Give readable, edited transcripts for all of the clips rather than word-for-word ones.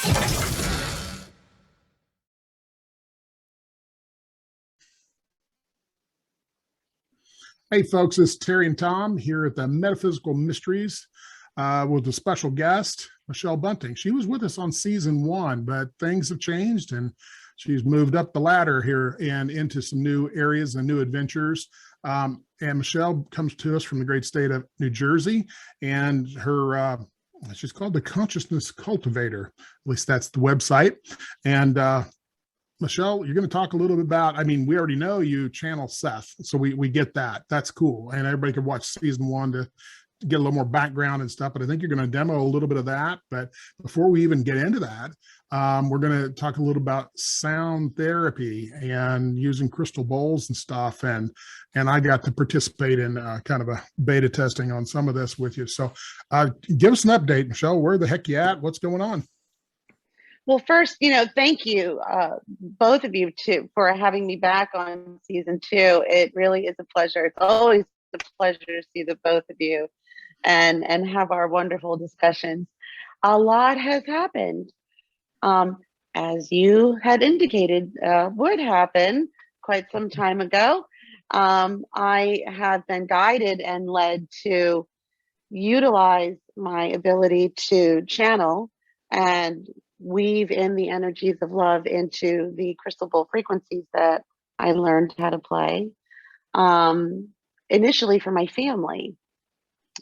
Hey, folks, it's Terry and Tom here at the Metaphysical Mysteries with a special guest, Michelle Bunting. She was with us on season 1, but things have changed and she's moved up the ladder here and into some new areas and new adventures. And Michelle comes to us from the great state of New Jersey, and her she's called the Consciousness Cultivator. At least that's the website. And Michelle, you're going to talk a little bit about, I mean, we already know you channel Seth, so we get that. That's cool. And everybody can watch season 1 to get a little more background and stuff, but I think you're going to demo a little bit of that. But before we even get into that, we're going to talk a little about sound therapy and using crystal bowls and stuff. And I got to participate in kind of a beta testing on some of this with you. So give us an update, Michelle. Where the heck you at? What's going on? Well, first, thank you, both of you, too, for having me back on season 2. It really is a pleasure. It's always a pleasure to see the both of you and have our wonderful discussions. A lot has happened, as you had indicated would happen quite some time ago. I have been guided and led to utilize my ability to channel and weave in the energies of love into the crystal bowl frequencies that I learned how to play. Initially for my family,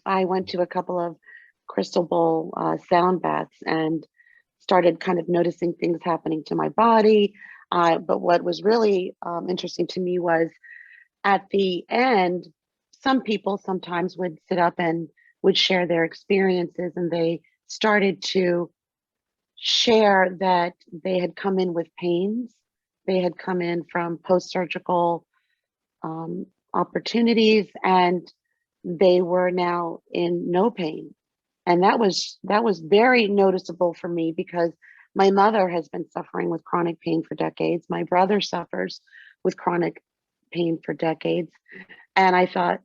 I went to a couple of crystal bowl sound baths and started kind of noticing things happening to my body. But what was really interesting to me was at the end, some people sometimes would sit up and would share their experiences, and they started to share that they had come in with pains. They had come in from post-surgical opportunities, and they were now in no pain. And that was very noticeable for me because my mother has been suffering with chronic pain for decades. My brother suffers with chronic pain for decades. And I thought,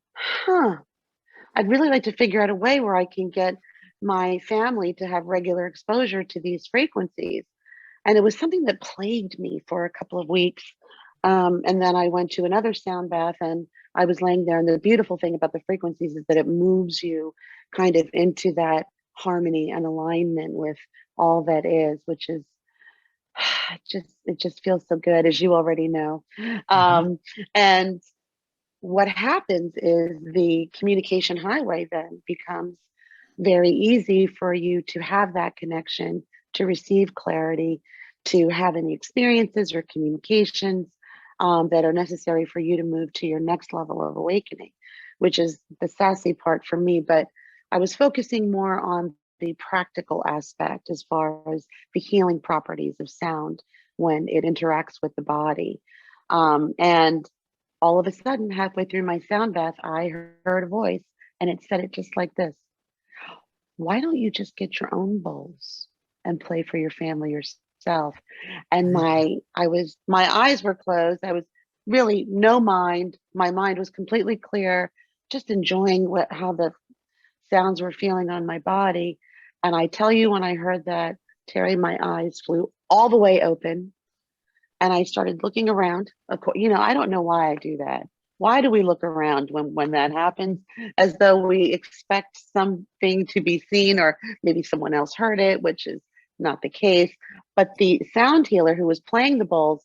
I'd really like to figure out a way where I can get my family to have regular exposure to these frequencies. And it was something that plagued me for a couple of weeks. And then I went to another sound bath and I was laying there. And the beautiful thing about the frequencies is that it moves you kind of into that harmony and alignment with all that is, which is it just feels so good, as you already know. And what happens is the communication highway then becomes very easy for you to have that connection, to receive clarity, to have any experiences or communications that are necessary for you to move to your next level of awakening, which is the sassy part for me. But I was focusing more on the practical aspect as far as the healing properties of sound when it interacts with the body. And all of a sudden, halfway through my sound bath, I heard a voice and it said it just like this: why don't you just get your own bowls and play for your family yourself? And my eyes were closed. I was really no mind. My mind was completely clear, just enjoying how the sounds were feeling on my body. And I tell you, when I heard that, Terry, my eyes flew all the way open. And I started looking around. Of course, I don't know why I do that. Why do we look around when that happens, as though we expect something to be seen, or maybe someone else heard it, which is not the case. But the sound healer who was playing the bowls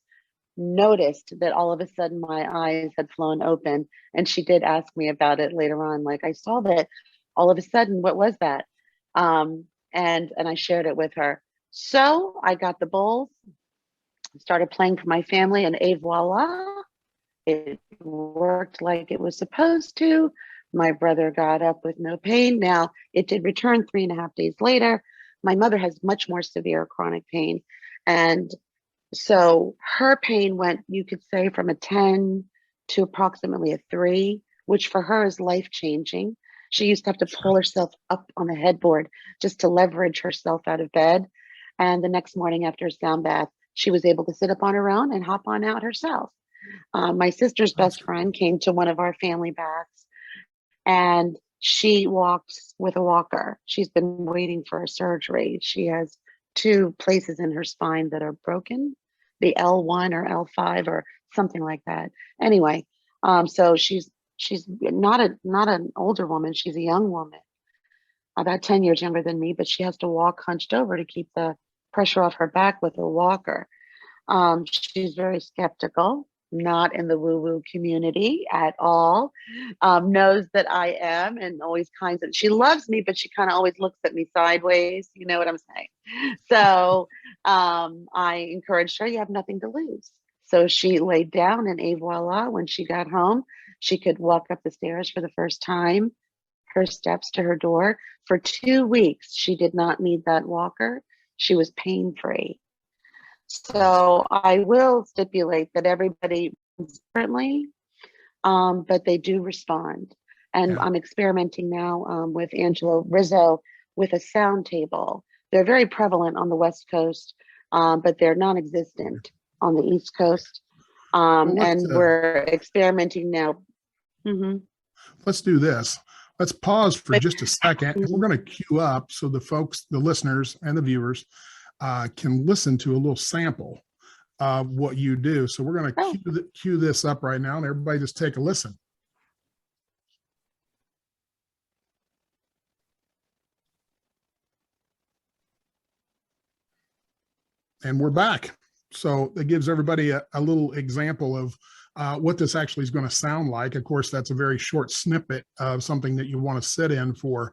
noticed that all of a sudden my eyes had flown open, and she did ask me about it later on. Like, I saw that all of a sudden, what was that? And I shared it with her. So I got the bowls, started playing for my family, and voila, it worked like it was supposed to. My brother got up with no pain. Now, it did return 3.5 days later. My mother has much more severe chronic pain. And so her pain went, you could say, from a 10 to approximately a 3, which for her is life-changing. She used to have to pull herself up on the headboard just to leverage herself out of bed. And the next morning after a sound bath, she was able to sit up on her own and hop on out herself. My sister's best friend came to one of our family baths, and she walked with a walker. She's been waiting for a surgery. She has two places in her spine that are broken, the L1 or L5 or something like that. Anyway, so she's not an older woman. She's a young woman, about 10 years younger than me, but she has to walk hunched over to keep the pressure off her back with a walker. She's very skeptical, not in the woo-woo community at all. Knows that I am, and always kinds of, she loves me, but she kind of always looks at me sideways. You know what I'm saying? So I encouraged her, you have nothing to lose. So she laid down, and et voila, when she got home, she could walk up the stairs for the first time, her steps to her door. For 2 weeks, she did not need that walker. She was pain-free. So I will stipulate that everybody responds differently, but they do respond. And Yeah. I'm experimenting now with Angela Rizzo with a sound table. They're very prevalent on the West Coast, but they're non-existent on the East Coast. Well, And we're experimenting now. Mhm. let's do this. Let's pause for But just a second. And we're going to queue up so the folks, the listeners and the viewers can listen to a little sample of what you do. So we're going oh, to cue this up right now, and everybody just take a listen. And we're back. So it gives everybody a little example of what this actually is going to sound like. Of course, that's a very short snippet of something that you want to sit in for,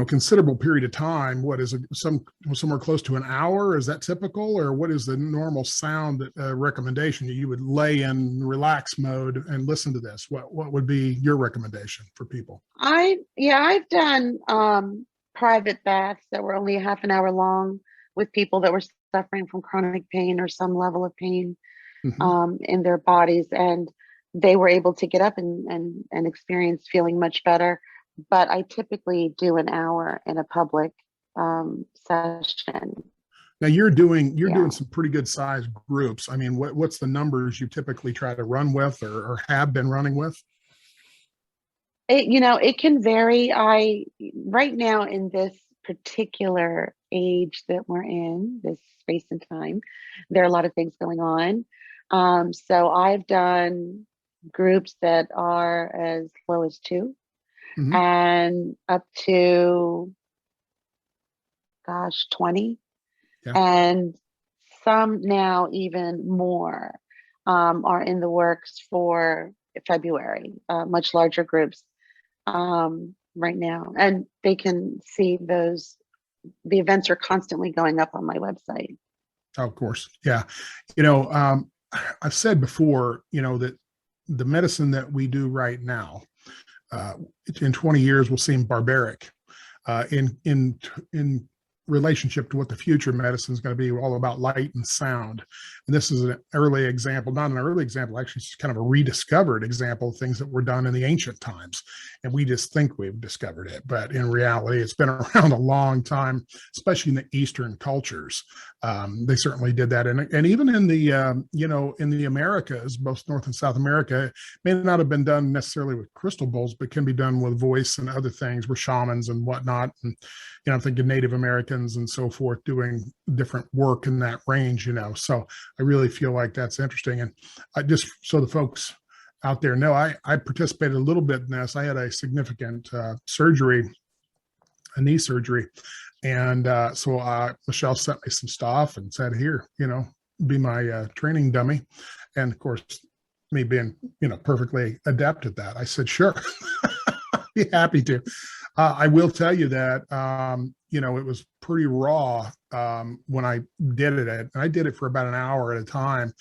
considerable period of time. What is it, somewhere close to an hour? Is that typical, or what is the normal sound recommendation? You would lay in relax mode and listen to this. What would be your recommendation for people? I've done private baths that were only a half an hour long with people that were suffering from chronic pain or some level of pain in their bodies, and they were able to get up and experience feeling much better. But I typically do an hour in a public session. Now you're doing Yeah. some pretty good sized groups. I mean, what's the numbers you typically try to run with, or have been running with? It can vary. Right now in this particular age that we're in, this space and time, there are a lot of things going on. So I've done groups that are as low as two Mm-hmm. and up to, gosh, 20, Yeah. and some now even more are in the works for February, much larger groups right now. And they can see those, the events are constantly going up on my website. Of course. Yeah. You know, um, I've said before, that the medicine that we do right now, uh, in 20 years will seem barbaric in relationship to what the future medicine is going to be, all about light and sound. And this is an early example, not an early example, actually, it's kind of a rediscovered example of things that were done in the ancient times. And we just think we've discovered it. But in reality, it's been around a long time, especially in the Eastern cultures. They certainly did that. And even in in the Americas, both North and South America, it may not have been done necessarily with crystal bowls, but can be done with voice and other things, where shamans and whatnot. And, I'm thinking Native Americans and so forth doing different work in that range, So I really feel like that's interesting. And just so the folks out there know, I participated a little bit in this. I had a significant surgery, a knee surgery. And so Michelle sent me some stuff and said, here, be my training dummy. And of course, me being, perfectly adept at that, I said, sure, be happy to. I will tell you that, it was pretty raw when I did it. And I did it for about an hour at a time.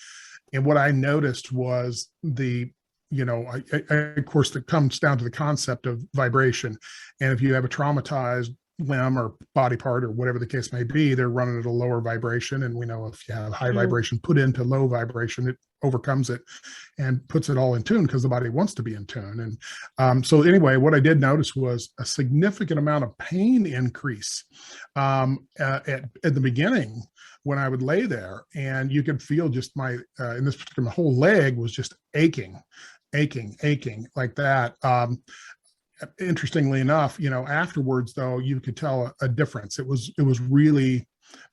And what I noticed was of course, it comes down to the concept of vibration. And if you have a traumatized limb or body part or whatever the case may be, they're running at a lower vibration. And we know if you have high vibration put into low vibration, it overcomes it and puts it all in tune, because the body wants to be in tune. And so anyway, what I did notice was a significant amount of pain increase at the beginning when I would lay there, and you could feel just in this particular, my whole leg was just aching like that. Interestingly enough, afterwards though, you could tell a difference. It was really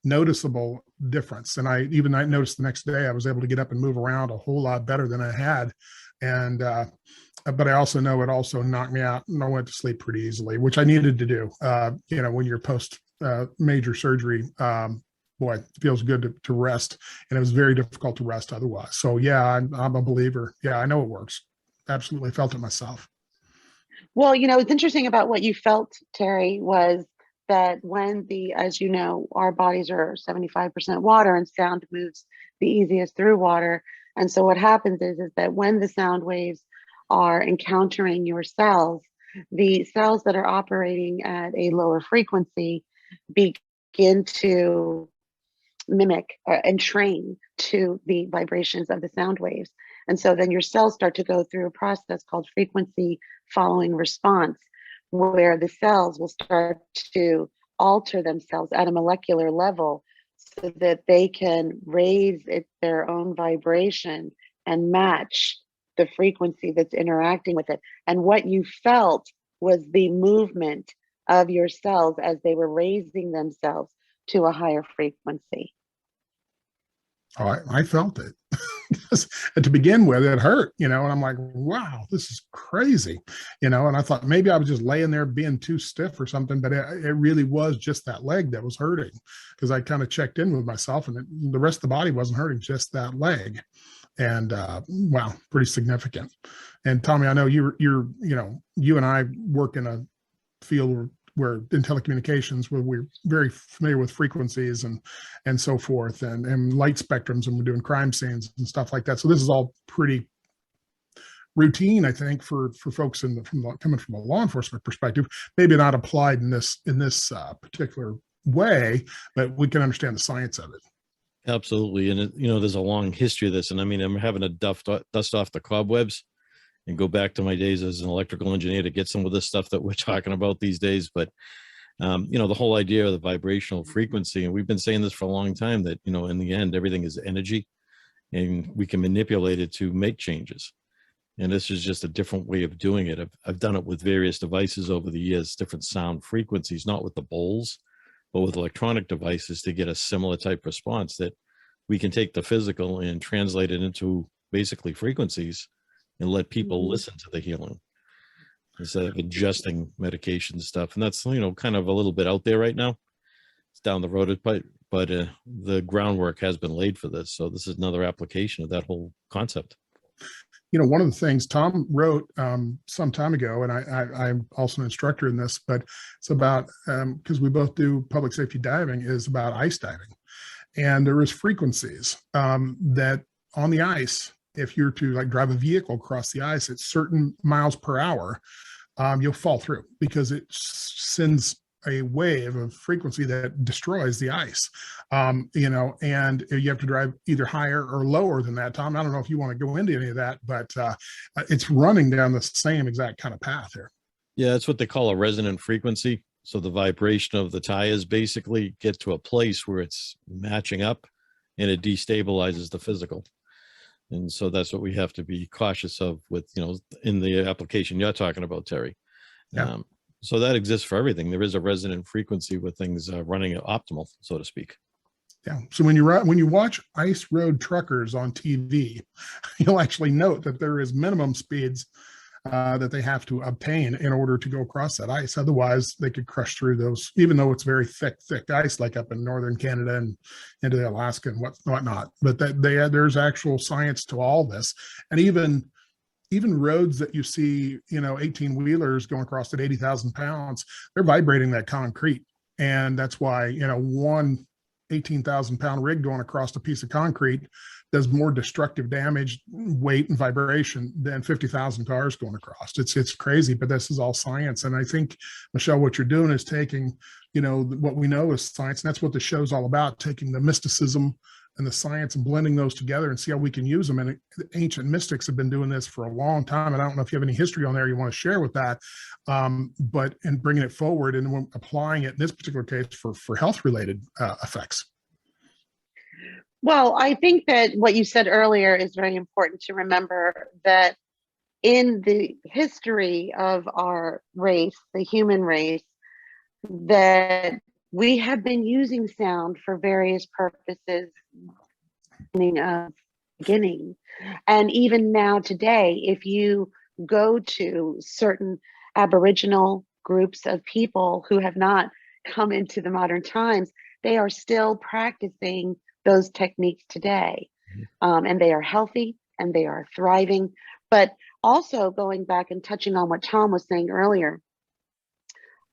noticeable difference. And I noticed the next day I was able to get up and move around a whole lot better than I had. And but I also know it also knocked me out, and I went to sleep pretty easily, which I needed to do. When you're post major surgery, boy, it feels good to rest, and it was very difficult to rest otherwise. So yeah, I'm a believer. Yeah, I know it works. Absolutely felt it myself. Well, what's interesting about what you felt, Terry, was that as you know, our bodies are 75% water and sound moves the easiest through water. And so what happens is that when the sound waves are encountering your cells, the cells that are operating at a lower frequency begin to mimic and train to the vibrations of the sound waves. And so then your cells start to go through a process called frequency following response, where the cells will start to alter themselves at a molecular level so that they can raise their own vibration and match the frequency that's interacting with it. And what you felt was the movement of your cells as they were raising themselves to a higher frequency. Oh, I felt it. And to begin with, it hurt, and I'm like, wow, this is crazy, and I thought maybe I was just laying there being too stiff or something, but it really was just that leg that was hurting, because I kind of checked in with myself, and the rest of the body wasn't hurting, just that leg. And wow, pretty significant. And Tommy, I know you and I work in a field where in telecommunications, where we're very familiar with frequencies and so forth, and light spectrums, and we're doing crime scenes and stuff like that. So this is all pretty routine, I think, for folks coming from a law enforcement perspective. Maybe not applied in this particular way, but we can understand the science of it. Absolutely. And there's a long history of this, and I mean, I'm having to dust off the cobwebs and go back to my days as an electrical engineer to get some of this stuff that we're talking about these days. But, the whole idea of the vibrational frequency, and we've been saying this for a long time, that, in the end, everything is energy, and we can manipulate it to make changes. And this is just a different way of doing it. I've done it with various devices over the years, different sound frequencies, not with the bowls, but with electronic devices, to get a similar type response that we can take the physical and translate it into basically frequencies and let people listen to the healing instead of adjusting medication stuff. And that's, kind of a little bit out there right now. It's down the road, but the groundwork has been laid for this. So this is another application of that whole concept. One of the things Tom wrote some time ago, and I'm also an instructor in this, but it's about, because we both do public safety diving, is about ice diving. And there is frequencies that on the ice, if you're to drive a vehicle across the ice at certain miles per hour, you'll fall through, because it sends a wave of frequency that destroys the ice. And you have to drive either higher or lower than that. Tom, I don't know if you want to go into any of that, but it's running down the same exact kind of path here. Yeah, that's what they call a resonant frequency. So the vibration of the tires basically get to a place where it's matching up, and it destabilizes the physical. And so that's what we have to be cautious of with, in the application you're talking about, Terry. Yeah. So that exists for everything. There is a resonant frequency with things running optimal, so to speak. Yeah. So when you watch ice road truckers on TV, you'll actually note that there is minimum speeds that they have to obtain in order to go across that ice. Otherwise, they could crush through those, even though it's very thick ice, like up in northern Canada and into Alaska and whatnot. But there's actual science to all this, and even roads that you see, 18-wheelers going across at 80,000 pounds, they're vibrating that concrete, and that's why one 18,000-pound rig going across a piece of concrete does more destructive damage, weight, and vibration than 50,000 cars going across. It's crazy, but this is all science. And I think, Michelle, what you're doing is taking, what we know is science, and that's what the show's all about, taking the mysticism and the science and blending those together and see how we can use them. And the ancient mystics have been doing this for a long time. And I don't know if you have any history on there you want to share with that, but in bringing it forward and applying it in this particular case for health-related effects. Well, I think that what you said earlier is very important to remember, that in the history of our race, the human race, that we have been using sound for various purposes beginning. And even now today, if you go to certain Aboriginal groups of people who have not come into the modern times, they are still practicing those techniques today. And they are healthy and they are thriving. But also going back and touching on what Tom was saying earlier,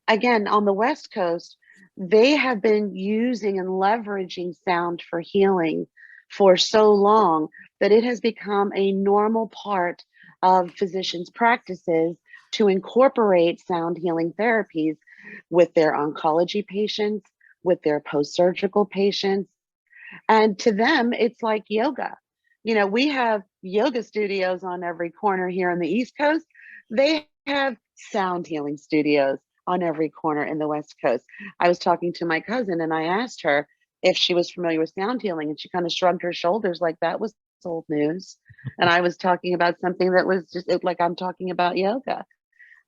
again, on the West Coast, they have been using and leveraging sound for healing for so long that it has become a normal part of physicians' practices to incorporate sound healing therapies with their oncology patients, with their post-surgical patients. And to them, it's like yoga. You know, we have yoga studios on every corner here on the East Coast. They have sound healing studios on every corner in the West Coast. I was talking to my cousin and I asked her if she was familiar with sound healing, and she kind of shrugged her shoulders like that was old news. And I was talking about something that was just like I'm talking about yoga.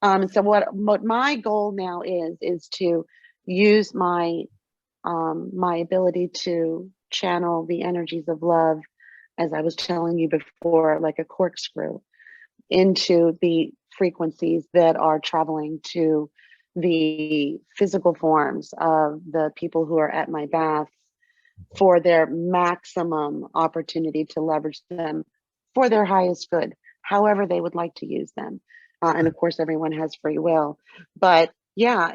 So what my goal now is to use my my ability to channel the energies of love, as I was telling you before, like a corkscrew, into the frequencies that are traveling to the physical forms of the people who are at my baths for their maximum opportunity to leverage them for their highest good, however they would like to use them. And of course, everyone has free will. But yeah,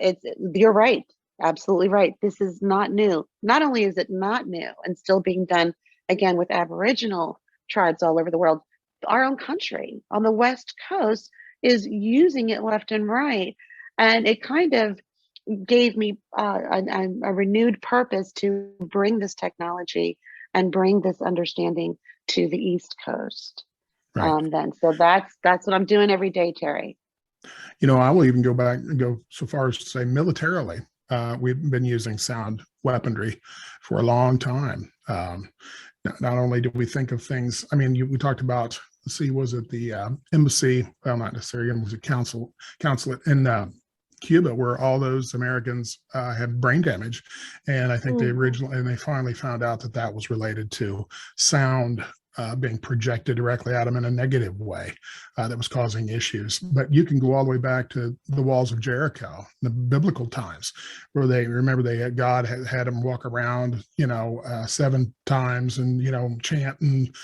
you're right. Absolutely right. This is not new. Not only is it not new and still being done again with Aboriginal tribes all over the world, our own country on the West Coast is using it left and right. And it kind of gave me a renewed purpose to bring this technology and bring this understanding to the East Coast. Right. Then, so that's what I'm doing every day, Terry. You know, I will even go back and go so far as to say militarily, we've been using sound weaponry for a long time. Not only do we think of things, I mean, we talked about, let's see, was it the embassy? Well, not necessarily, it was a consulate in Cuba, where all those Americans had brain damage. And I think they originally, and they finally found out that that was related to sound being projected directly at them in a negative way that was causing issues. But you can go all the way back to the walls of Jericho, the biblical times, where God had them walk around, 7 times and, chant and,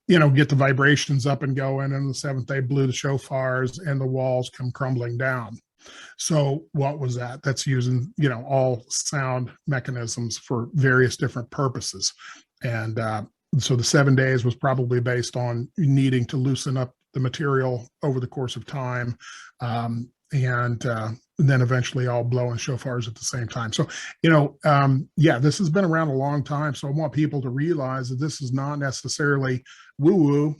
get the vibrations up and going. And the 7th day blew the shofars and the walls come crumbling down. So what was that? That's using, all sound mechanisms for various different purposes. And so the 7 days was probably based on needing to loosen up the material over the course of time. And then eventually all blowing shofars at the same time. So, this has been around a long time. So I want people to realize that this is not necessarily woo-woo.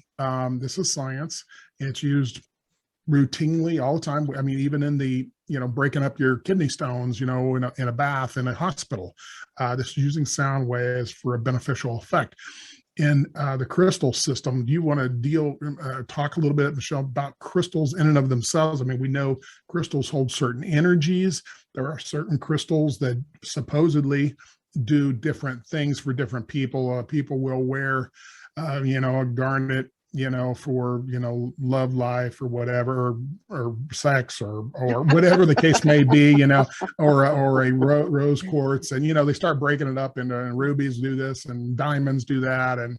This is science. It's used routinely all the time. I mean, even in the, breaking up your kidney stones, in a bath, in a hospital, this is using sound waves for a beneficial effect. In the crystal system, do you want to talk a little bit, Michelle, about crystals in and of themselves? I mean, we know crystals hold certain energies. There are certain crystals that supposedly do different things for different people. People will wear, a garnet, for, love life or whatever, or sex or whatever the case may be, or a rose quartz. And, they start breaking it up into rubies do this and diamonds do that. And,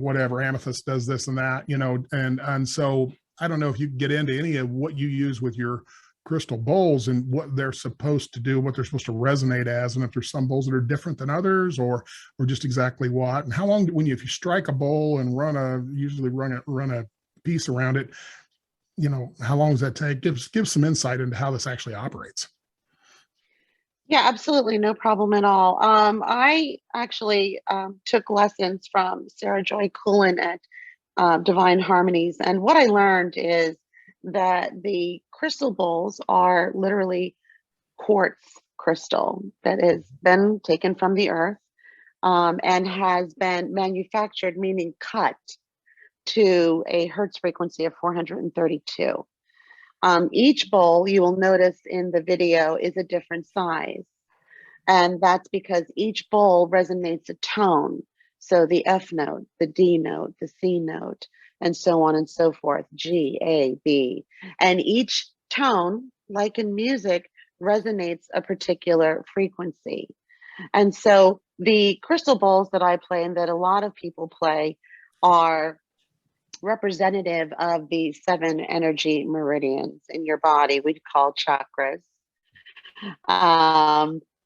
whatever, amethyst does this and that, and so I don't know if you can get into any of what you use with your crystal bowls and what they're supposed to do, what they're supposed to resonate as, and if there's some bowls that are different than others, or just exactly what. And how long, if you strike a bowl and run a piece around it, how long does that take? Give some insight into how this actually operates. Yeah, absolutely, no problem at all. I actually took lessons from Sarah Joy Coolin at Divine Harmonies, and what I learned is that the crystal bowls are literally quartz crystal that has been taken from the earth and has been manufactured, meaning cut, to a hertz frequency of 432. Each bowl, you will notice in the video, is a different size. And that's because each bowl resonates a tone. So the F note, the D note, the C note, and so on and so forth, G, A, B. And each tone, like in music, resonates a particular frequency. And so the crystal bowls that I play and that a lot of people play are representative of the 7 energy meridians in your body, we call chakras.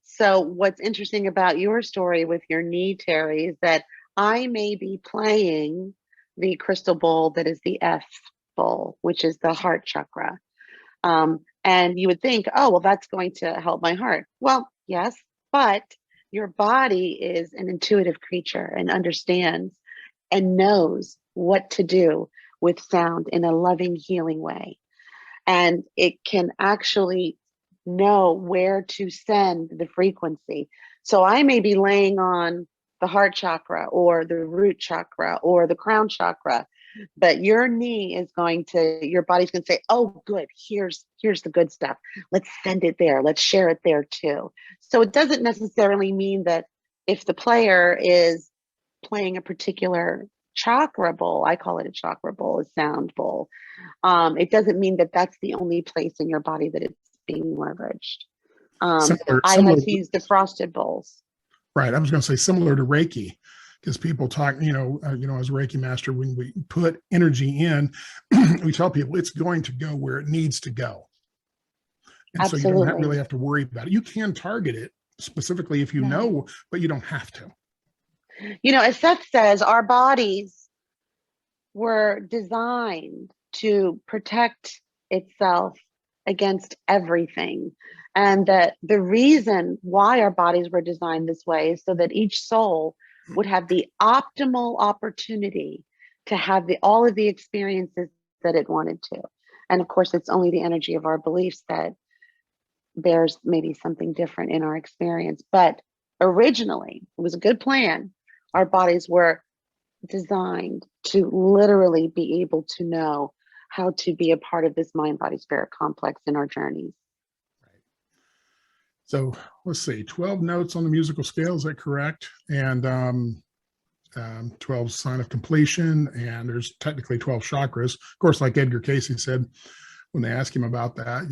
So what's interesting about your story with your knee, Terry, is that I may be playing the crystal bowl that is the F bowl, which is the heart chakra. And you would think, oh, well, that's going to help my heart. Well, yes, but your body is an intuitive creature and understands and knows what to do with sound in a loving, healing way. And it can actually know where to send the frequency. So I may be laying on the heart chakra or the root chakra or the crown chakra, but your knee is going to, your body's going to say, oh, good, here's the good stuff. Let's send it there. Let's share it there too. So it doesn't necessarily mean that if the player is playing a particular chakra bowl, I call it a chakra bowl, a sound bowl. It doesn't mean that that's the only place in your body that it's being leveraged. I like to use the frosted bowls. Right. I was going to say similar to Reiki, because people talk, as a Reiki master, when we put energy in, we tell people it's going to go where it needs to go. And Absolutely. so you don't really have to worry about it. You can target it specifically if you know, but you don't have to. As Seth says, our bodies were designed to protect itself against everything. And that the reason why our bodies were designed this way is so that each soul would have the optimal opportunity to have all of the experiences that it wanted to. And of course, it's only the energy of our beliefs that there's maybe something different in our experience. But originally, it was a good plan. Our bodies were designed to literally be able to know how to be a part of this mind, body, spirit complex in our journeys. Right. So let's see, 12 notes on the musical scale, is that correct? And 12 sign of completion, and there's technically 12 chakras. Of course, like Edgar Casey said, when they asked him about that,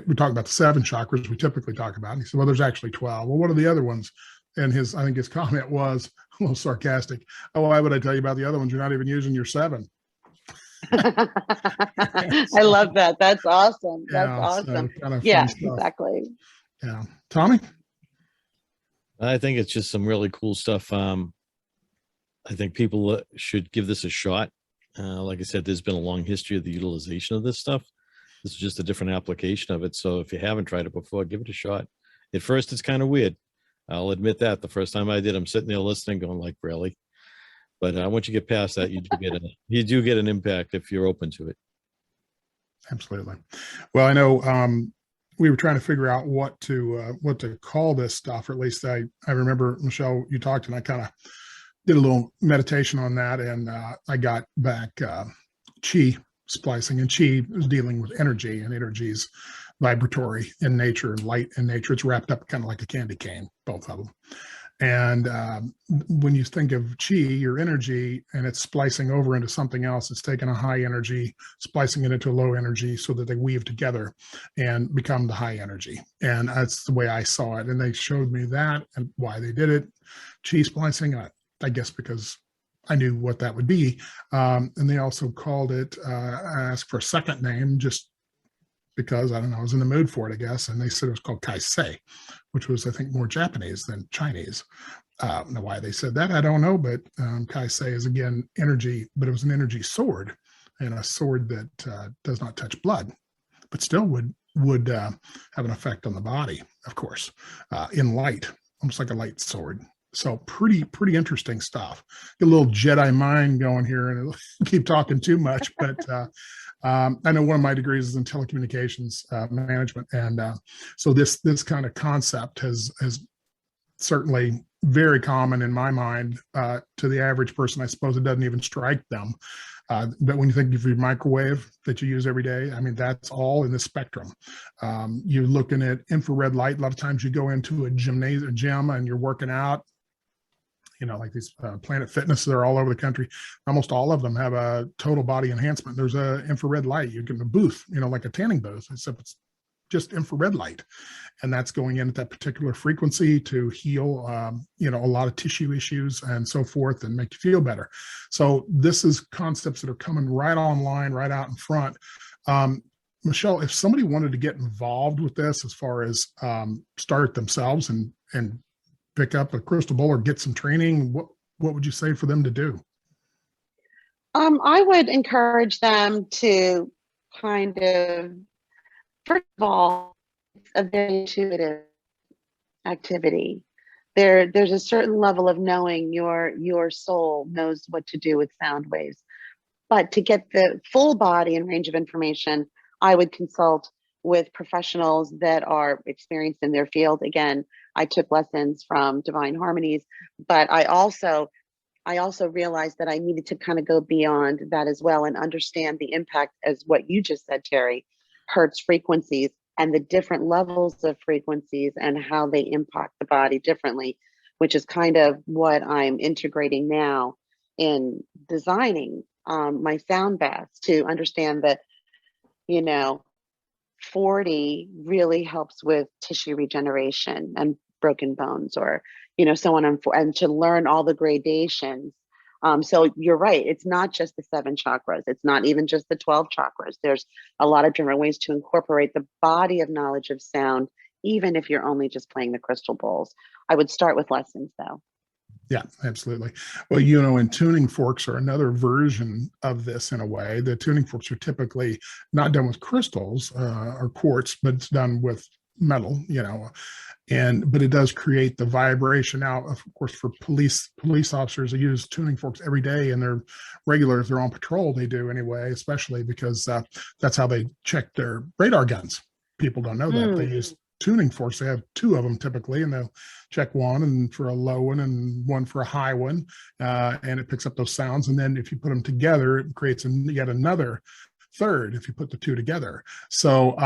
we talk about the 7 chakras we typically talk about. And he said, well, there's actually 12. Well, what are the other ones? And I think his comment was a little sarcastic. Oh, why would I tell you about the other ones? You're not even using your 7. I love that. That's awesome. That's awesome. So kind of yeah, fun stuff. Exactly. Yeah. Tommy? I think it's just some really cool stuff. I think people should give this a shot. Like I said, there's been a long history of the utilization of this stuff. This is just a different application of it. So if you haven't tried it before, give it a shot. At first, it's kind of weird. I'll admit that. The first time I did, I'm sitting there listening, going like, really? But once you get past that, you do get an impact if you're open to it. Absolutely. Well, I know we were trying to figure out what to call this stuff, or at least I remember, Michelle, you talked, and I kind of did a little meditation on that, and I got back chi splicing, and chi is dealing with energy, and energy is vibratory in nature and light in nature. It's wrapped up kind of like a candy cane, both of them. And when you think of chi, your energy, and it's splicing over into something else, it's taking a high energy, splicing it into a low energy so that they weave together and become the high energy. And that's the way I saw it. And they showed me that and why they did it. Chi splicing, I guess because I knew what that would be. And they also called it, I asked for a second name just because, I don't know, I was in the mood for it, I guess. And they said it was called Kaisei, which was, I think, more Japanese than Chinese. Now, why they said that, I don't know, but Kaisei is, again, energy, but it was an energy sword, and a sword that does not touch blood, but still would have an effect on the body, of course, in light, almost like a light sword. So pretty interesting stuff. Get a little Jedi mind going here, and keep talking too much, but I know one of my degrees is in telecommunications management, and so this kind of concept has certainly very common in my mind. To the average person, I suppose it doesn't even strike them. But when you think of your microwave that you use every day, I mean, that's all in the spectrum. You're looking at infrared light. A lot of times you go into a gym and you're working out, you know, like these Planet Fitness, they're all over the country. Almost all of them have a total body enhancement. There's a infrared light. You get a booth, you know, like a tanning booth, except it's just infrared light. And that's going in at that particular frequency to heal, you know, a lot of tissue issues and so forth and make you feel better. So this is concepts that are coming right online, right out in front. Michelle, if somebody wanted to get involved with this as far as start themselves and pick up a crystal ball or get some training, what would you say for them to do? I would encourage them to kind of, first of all, it's a very intuitive activity. There's a certain level of knowing your soul knows what to do with sound waves. But to get the full body and range of information, I would consult with professionals that are experienced in their field. Again, I took lessons from Divine Harmonies, but I also realized that I needed to kind of go beyond that as well and understand the impact, as what you just said, Terry, hertz frequencies and the different levels of frequencies and how they impact the body differently, which is kind of what I'm integrating now in designing my sound baths, to understand that, you know, 40 really helps with tissue regeneration and broken bones, or, you know, so on, and to learn all the gradations. So you're right. It's not just the 7 chakras. It's not even just the 12 chakras. There's a lot of different ways to incorporate the body of knowledge of sound, even if you're only just playing the crystal bowls. I would start with lessons, though. Yeah, absolutely. Well, you know, and tuning forks are another version of this in a way. The tuning forks are typically not done with crystals or quartz, but it's done with metal, you know, but it does create the vibration. Now, of course, for police officers, they use tuning forks every day, and they're regular. If they're on patrol, they do anyway, especially because that's how they check their radar guns. People don't know that. They use tuning forks. They have 2 of them typically, and they'll check one and for a low one and one for a high one, and it picks up those sounds. And then if you put them together, it creates yet another third if you put the 2 together. So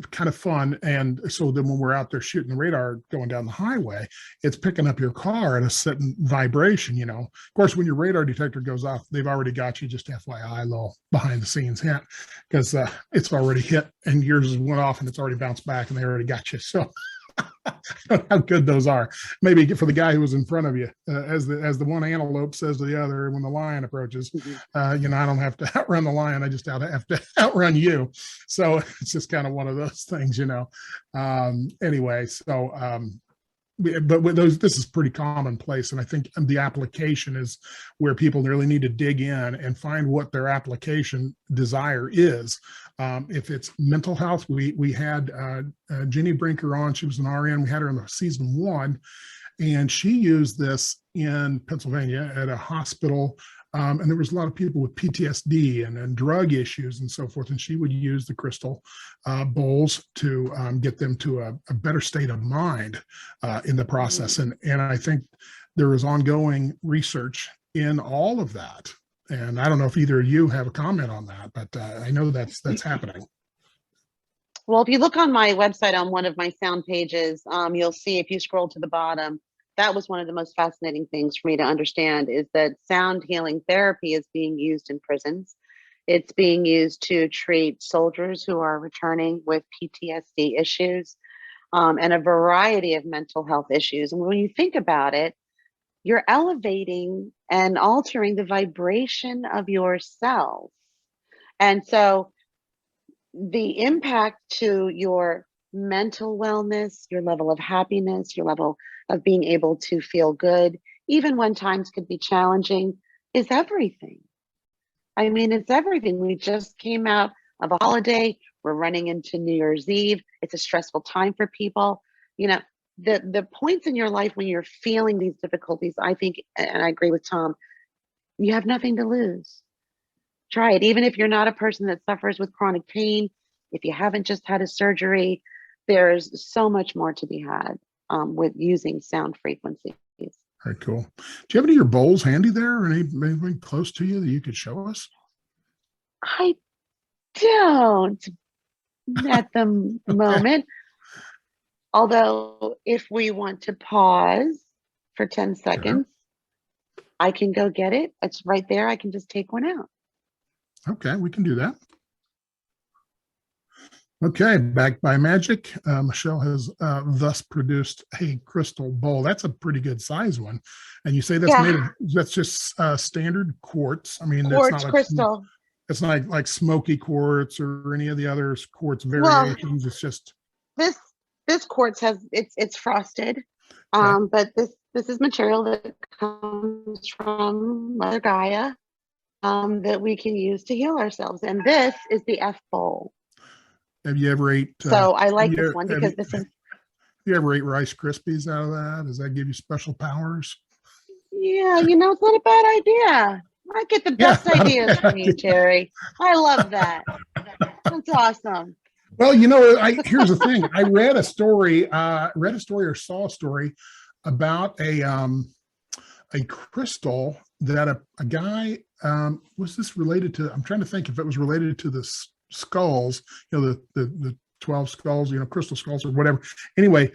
kind of fun. And so then when we're out there shooting the radar going down the highway, it's picking up your car at a certain vibration, you know. Of course, when your radar detector goes off, they've already got you, just FYI, little behind the scenes hint, because it's already hit and yours went off and it's already bounced back and they already got you. So I don't know how good those are. Maybe for the guy who was in front of you, as the one antelope says to the other when the lion approaches, you know, I don't have to outrun the lion. I just have to outrun you. So it's just kind of one of those things, you know. Anyway, so but with those, this is pretty commonplace, and I think the application is where people really need to dig in and find what their application desire is. If it's mental health, we had Jenny Brinker on. She was an RN. We had her in season 1, and she used this in Pennsylvania at a hospital. And there was a lot of people with PTSD and drug issues and so forth. And she would use the crystal bowls to get them to a better state of mind in the process. And I think there is ongoing research in all of that. And I don't know if either of you have a comment on that, but I know that's happening. Well, if you look on my website on one of my sound pages, you'll see, if you scroll to the bottom, that was one of the most fascinating things for me to understand, is that sound healing therapy is being used in prisons. It's being used to treat soldiers who are returning with PTSD issues, and a variety of mental health issues. And when you think about it, you're elevating and altering the vibration of your cells. And so the impact to your mental wellness, your level of happiness, your level of being able to feel good, even when times could be challenging, is everything. I mean, it's everything. We just came out of a holiday. We're running into New Year's Eve. It's a stressful time for people. You know, the points in your life when you're feeling these difficulties, I think, and I agree with Tom, you have nothing to lose. Try it. Even if you're not a person that suffers with chronic pain, if you haven't just had a surgery, there's so much more to be had. with using sound frequencies. Very cool. Do you have any of your bowls handy there, or anything close to you that you could show us? I don't at the moment. Although, if we want to pause for 10 seconds, I can go get it. It's right there. I can just take one out. Okay, we can do that. Okay, back by magic. Michelle has thus produced a crystal bowl. That's a pretty good size one. And you say that's made of, that's just standard quartz. I mean, Quartz that's not crystal. it's not like smoky quartz or any of the other quartz variations. It's just this quartz has it's frosted. But this is material that comes from Mother Gaia that we can use to heal ourselves. And this is the F bowl. Have you ever ate? So I like this one because this is. Have you ever ate Rice Krispies out of that? Does that give you special powers? Yeah, it's not a bad idea. I get the best ideas from you, Terry. I love that. That's awesome. Well, here's the thing. I read a story or saw a story about a crystal that a guy was this related to. I'm trying to think if it was related to the skulls, the 12 skulls, crystal skulls or whatever. Anyway,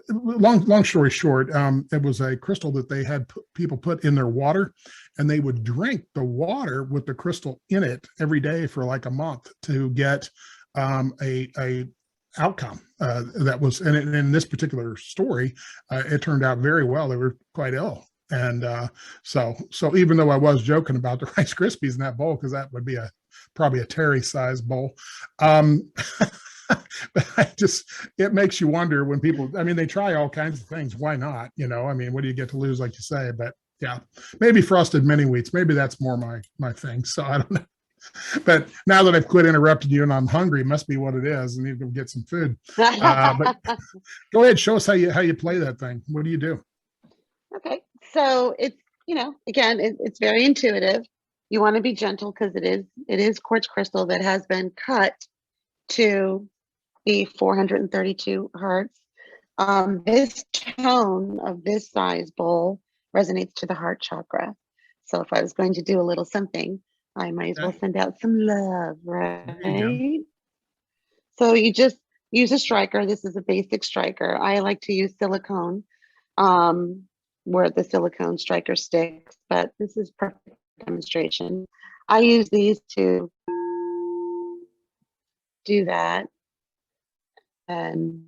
long story short, it was a crystal that they had people put in their water, and they would drink the water with the crystal in it every day for like a month to get a outcome that was, and in this particular story, it turned out very well. They were quite ill. And so even though I was joking about the Rice Krispies in that bowl, because that would be probably a Terry size bowl. But it makes you wonder when people, they try all kinds of things. Why not? What do you get to lose, like you say? But yeah, maybe frosted mini wheats. Maybe that's more my thing. So I don't know. But now that I've quit interrupting you and I'm hungry, it must be what it is. I need to go get some food. But go ahead, show us how you play that thing. What do you do? Okay, so it's again, it's very intuitive. You want to be gentle because it is quartz crystal that has been cut to the 432 hertz. This tone of this size bowl resonates to the heart chakra. So if I was going to do a little something, I might as well send out some love, right? So you just use a striker. This is a basic striker. I like to use silicone, where the silicone striker sticks, but this is perfect demonstration. I use these to do that. And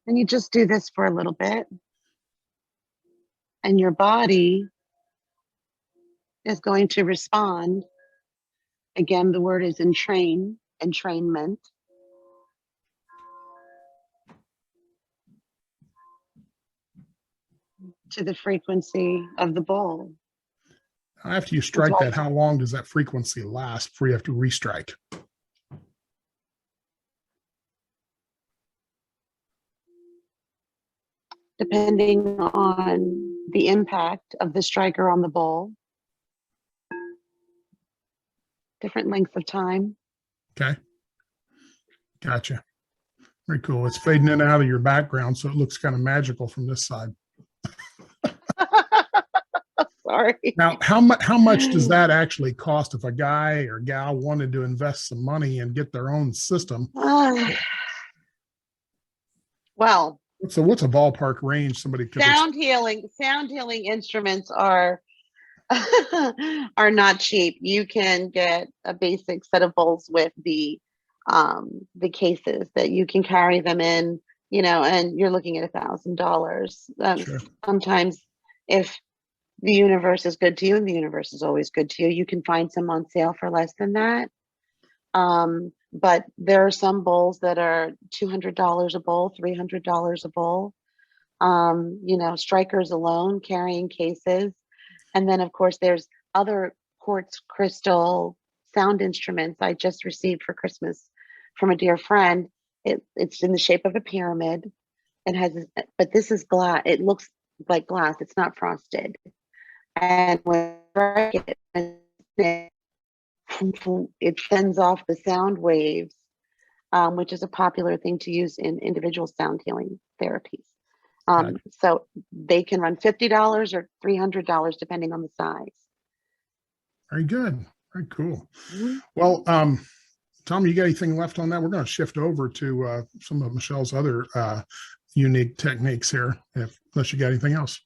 you just do this for a little bit. And your body is going to respond. Again, the word is entrainment. To the frequency of the bowl. After you strike that, how long does that frequency last before you have to restrike? Depending on the impact of the striker on the bowl. Different lengths of time. Okay. Gotcha. Very cool. It's fading in and out of your background, so it looks kind of magical from this side. Sorry. Now, how much does that actually cost if a guy or gal wanted to invest some money and get their own system? Well, so what's a ballpark range somebody could sound healing instruments are not cheap. You can get a basic set of bowls with the cases that you can carry them in, and you're looking at $1,000. Sure. Sometimes if the universe is good to you, and the universe is always good to you, you can find some on sale for less than that. But there are some bowls that are $200 a bowl, $300 a bowl. Strikers alone, carrying cases. And then, of course, there's other quartz crystal sound instruments I just received for Christmas from a dear friend. It's in the shape of a pyramid. It has, but this is glass. It looks like glass. It's not frosted. And when I strike it, it sends off the sound waves, which is a popular thing to use in individual sound healing therapies. So they can run $50 or $300 depending on the size. Very good. Very cool. Mhm. Well, Tom, you got anything left on that? We're going to shift over to some of Michelle's other unique techniques here, unless you got anything else.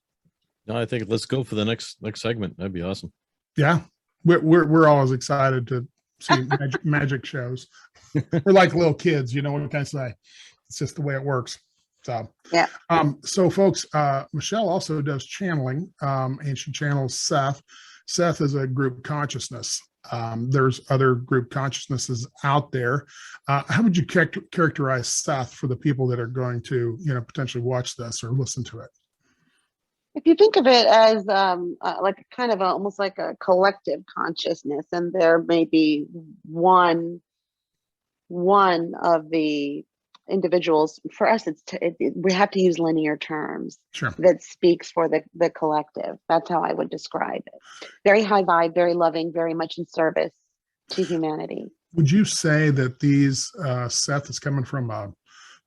No, I think let's go for the next segment. That'd be awesome. Yeah, we're always excited to see magic shows. We're like little kids, you know what can I say? It's just the way it works. So yeah. So folks, Michelle also does channeling, and she channels Seth. Seth is a group consciousness. There's other group consciousnesses out there. How would you characterize Seth for the people that are going to, potentially watch this or listen to it? If you think of it as like kind of almost like a collective consciousness, and there may be one of the individuals. For us, we have to use linear terms. Sure. That speaks for the collective. That's how I would describe it. Very high vibe, very loving, very much in service to humanity. Would you say that these Seth is coming from a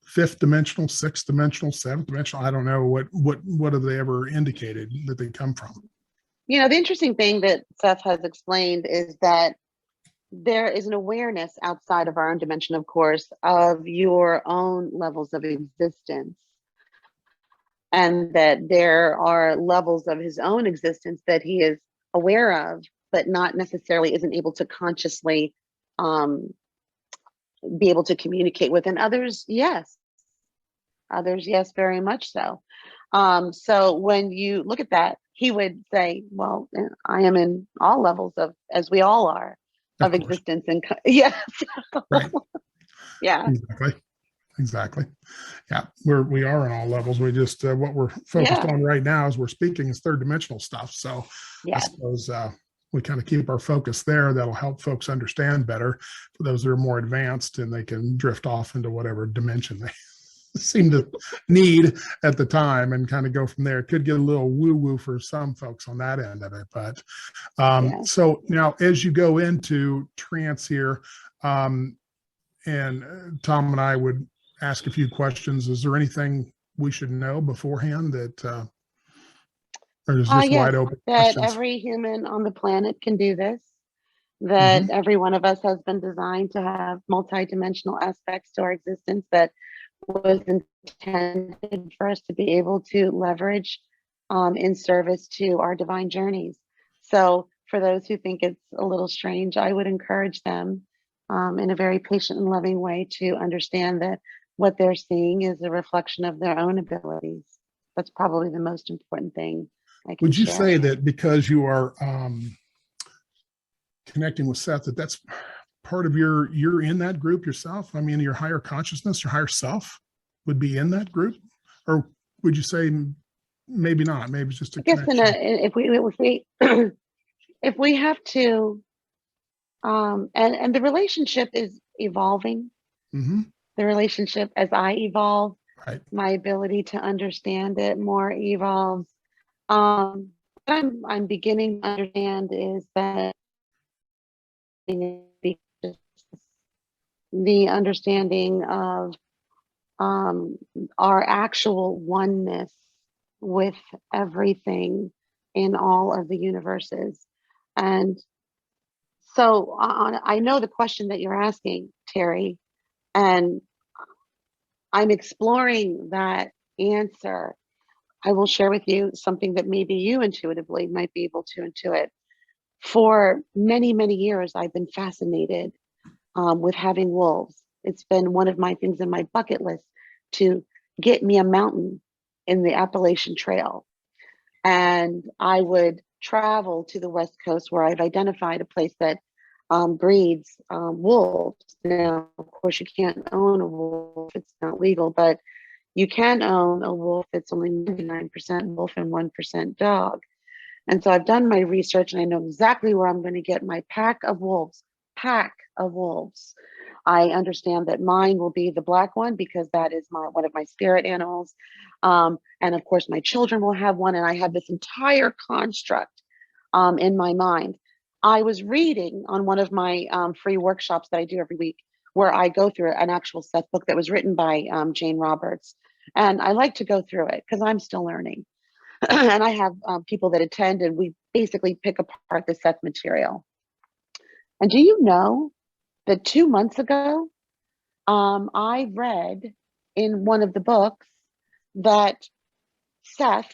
fifth dimensional, sixth dimensional, seventh dimensional? I don't know what have they ever indicated that they come from? The interesting thing that Seth has explained is that there is an awareness outside of our own dimension, of course, of your own levels of existence. And that there are levels of his own existence that he is aware of, but not necessarily isn't able to consciously be able to communicate with. And others, yes. Others, yes, very much so. So when you look at that, he would say, well, I am in all levels of, as we all are, of existence. And yes. Right. Yeah. Exactly. Yeah, we are on all levels. We just what we're focused on right now as we're speaking is third dimensional stuff. So I suppose we kind of keep our focus there. That'll help folks understand better. For those that are more advanced, and they can drift off into whatever dimension they seem to need at the time and kind of go from there. It could get a little woo-woo for some folks on that end of it. But so now as you go into trance here, and Tom and I would ask a few questions. Is there anything we should know beforehand that, or is this wide open? That every human on the planet can do this, that every one of us has been designed to have multidimensional aspects to our existence that was intended for us to be able to leverage in service to our divine journeys. So for those who think it's a little strange, I would encourage them in a very patient and loving way to understand that what they're seeing is a reflection of their own abilities. That's probably the most important thing I can Would you share. say that because you are connecting with Seth, that's part of you're in that group yourself? I mean, your higher consciousness, your higher self would be in that group? Or would you say maybe not? Maybe it's just a connection? If we have to, and the relationship is evolving. The relationship, as I evolve, my ability to understand it more evolves. What I'm beginning to understand is that the understanding of our actual oneness with everything in all of the universes. And so I know the question that you're asking, Terry, and I'm exploring that answer. I will share with you something that maybe you intuitively might be able to intuit. For many, many years, I've been fascinated with having wolves. It's been one of my things in my bucket list to get me a mountain in the Appalachian Trail. And I would travel to the West Coast where I've identified a place that breeds wolves. Now, of course, you can't own a wolf. It's not legal, but you can own a wolf that's only 99% wolf and 1% dog. And so I've done my research and I know exactly where I'm going to get my pack of wolves. I understand that mine will be the black one because that is one of my spirit animals. And of course, my children will have one. And I have this entire construct in my mind. I was reading on one of my free workshops that I do every week, where I go through an actual Seth book that was written by Jane Roberts. And I like to go through it because I'm still learning. And I have people that attend, and we basically pick apart the Seth material. And do you know that 2 months ago, I read in one of the books that Seth,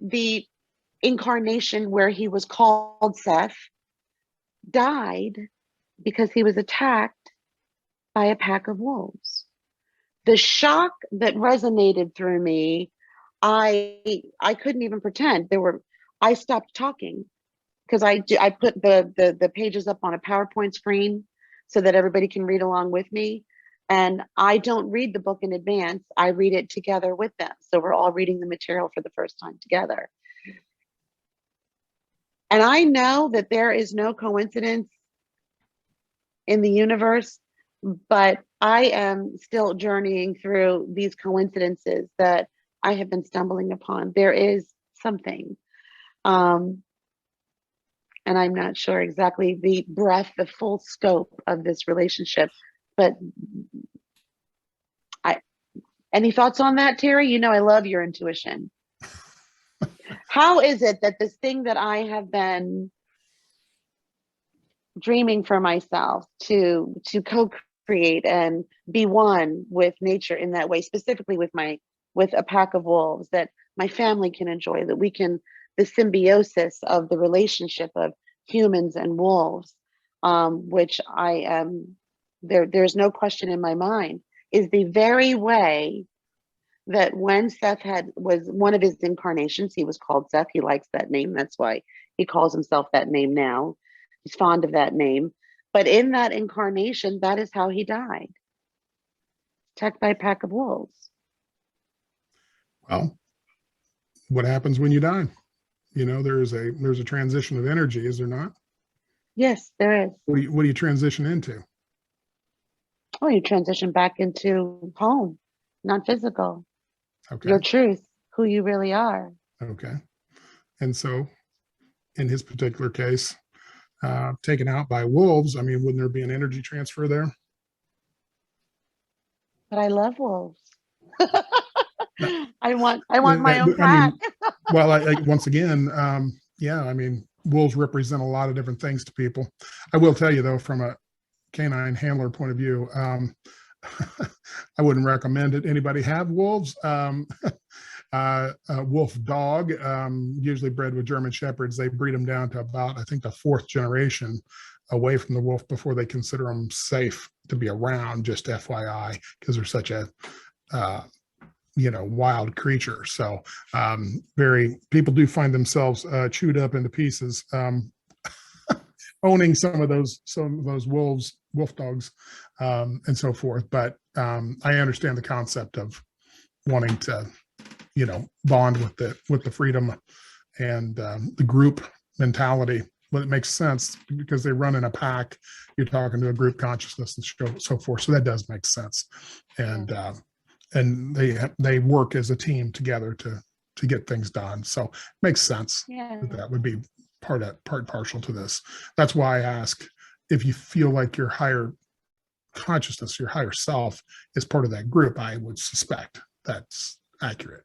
the incarnation where he was called Seth, died because he was attacked by a pack of wolves. The shock that resonated through me, I couldn't even pretend. I stopped talking because I put the pages up on a PowerPoint screen so that everybody can read along with me. And I don't read the book in advance. I read it together with them. So we're all reading the material for the first time together. And I know that there is no coincidence in the universe, but I am still journeying through these coincidences that I have been stumbling upon. There is something. And I'm not sure exactly the breadth, the full scope of this relationship, but any thoughts on that, Terry? You know, I love your intuition. How is it that this thing that I have been dreaming for myself to co-create and be one with nature in that way, specifically with a pack of wolves that my family can enjoy, that we can, the symbiosis of the relationship of humans and wolves, which I am, there's no question in my mind, is the very way that when Seth was one of his incarnations, he was called Seth. He likes that name. That's why he calls himself that name now. He's fond of that name. But in that incarnation, that is how he died. Attacked by a pack of wolves. Well, what happens when you die? You know, there's a transition of energy, is there not? Yes, there is. What do you transition into? Oh, you transition back into home, non-physical. Okay. Your truth, who you really are. Okay. And so in his particular case, taken out by wolves, I mean, wouldn't there be an energy transfer there? But I love wolves. I want my own I pack. mean, well, once again, yeah, I mean, wolves represent a lot of different things to people. I will tell you though, from a canine handler point of view, I wouldn't recommend it. Anybody have wolves? A wolf dog, usually bred with German Shepherds, they breed them down to about, I think, the 4th generation away from the wolf before they consider them safe to be around, just FYI, because they're such a, wild creature. So people do find themselves chewed up into pieces, owning some of those wolf dogs, and so forth. But I understand the concept of wanting to, bond with the freedom and the group mentality. But it makes sense because they run in a pack. You're talking to a group consciousness and so forth. So that does make sense. And they work as a team together to get things done. So it makes sense that would be part partial to this. That's why I ask if you feel like your higher consciousness, your higher self is part of that group. I would suspect that's accurate.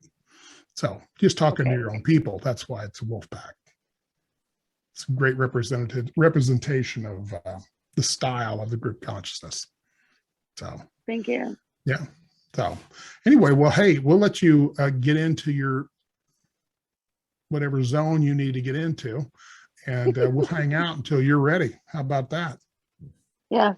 So just talking to your own people, that's why it's a wolf pack. It's a great representation of the style of the group consciousness. So thank you. Yeah. So anyway, well, hey, we'll let you get into your whatever zone you need to get into, and we'll hang out until you're ready. How about that? Yeah.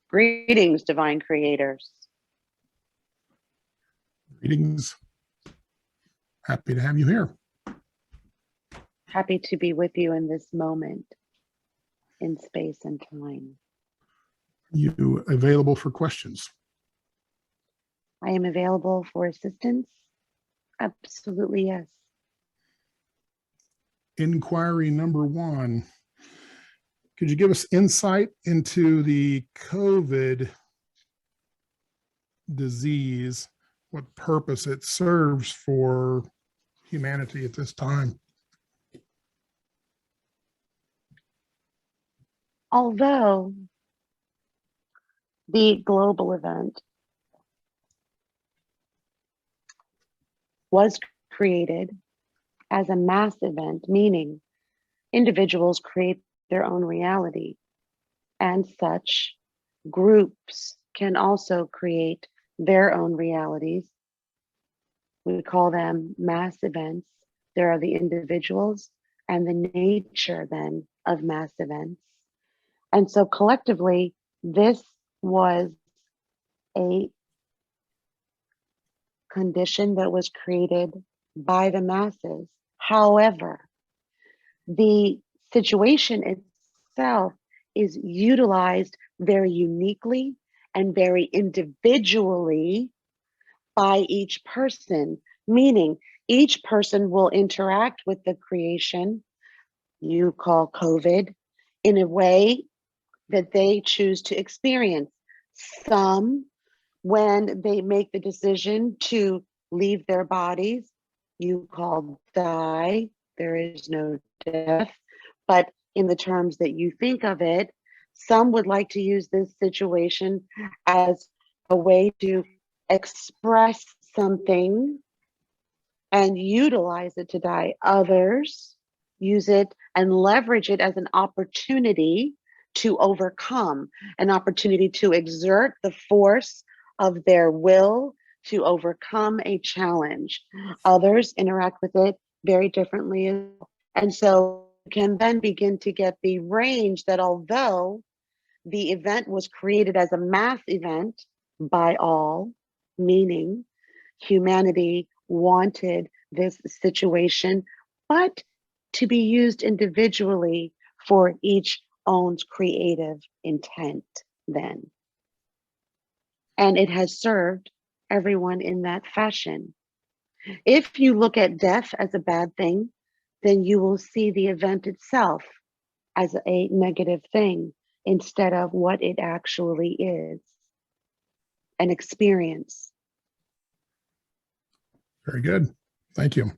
Greetings, divine creators. Greetings. Happy to have you here. Happy to be with you in this moment in space and time. You available for questions? I am available for assistance. Absolutely, yes. Inquiry number one. Could you give us insight into the COVID disease, what purpose it serves for humanity at this time? Although the global event was created as a mass event, meaning individuals create their own reality, and such groups can also create their own realities. We call them mass events. There are the individuals and the nature then of mass events. And so collectively, this was a condition that was created by the masses. However, the situation itself is utilized very uniquely and very individually by each person, meaning each person will interact with the creation you call COVID in a way that they choose to experience. Some, when they make the decision to leave their bodies, you call die. There is no death. But in the terms that you think of it, some would like to use this situation as a way to express something and utilize it to die. Others use it and leverage it as an opportunity to overcome, an opportunity to exert the force of their will to overcome a challenge. Others interact with it very differently. And so you can then begin to get the range that although the event was created as a mass event by all, meaning humanity wanted this situation, but to be used individually for each own's creative intent then. And it has served everyone in that fashion. If you look at death as a bad thing, then you will see the event itself as a negative thing instead of what it actually is, an experience. Very good. Thank you.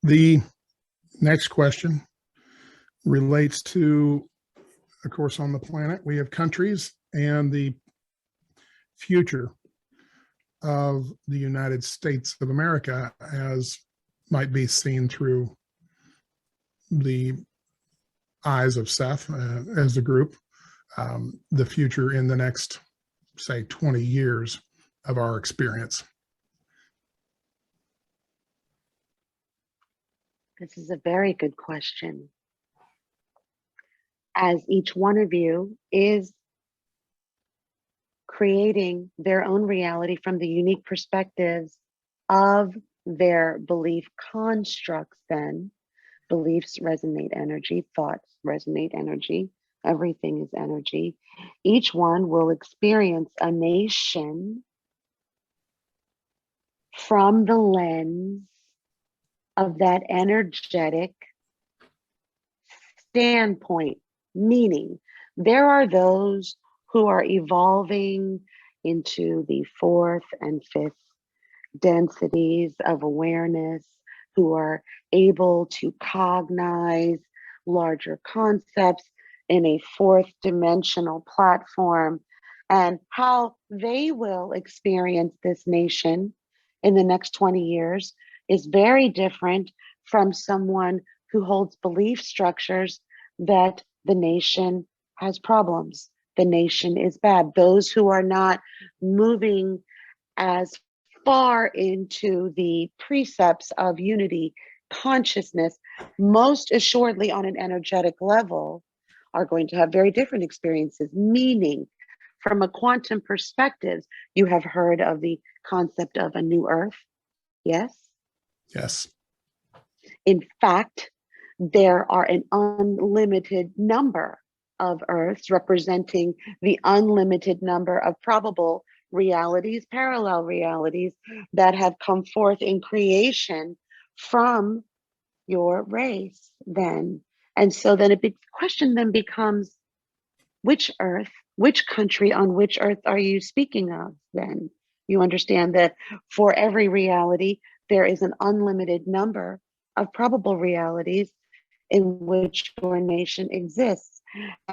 The next question relates to, of course, on the planet, we have countries and the future of the United States of America as might be seen through the eyes of Seth as a group, the future in the next, say, 20 years of our experience. This is a very good question. As each one of you is creating their own reality from the unique perspectives of their belief constructs, then beliefs resonate energy, thoughts resonate energy, everything is energy. Each one will experience a nation from the lens of that energetic standpoint, meaning there are those who are evolving into the fourth and fifth densities of awareness, who are able to cognize larger concepts in a fourth dimensional platform, and how they will experience this nation in the next 20 years is very different from someone who holds belief structures that the nation has problems, the nation is bad. Those who are not moving as far into the precepts of unity, consciousness, most assuredly on an energetic level, are going to have very different experiences, meaning from a quantum perspective, you have heard of the concept of a new earth. Yes? Yes. In fact, there are an unlimited number of Earths representing the unlimited number of probable realities, parallel realities that have come forth in creation from your race then. And so then the question then becomes, which Earth, which country on which Earth are you speaking of then? You understand that for every reality, there is an unlimited number of probable realities in which your nation exists.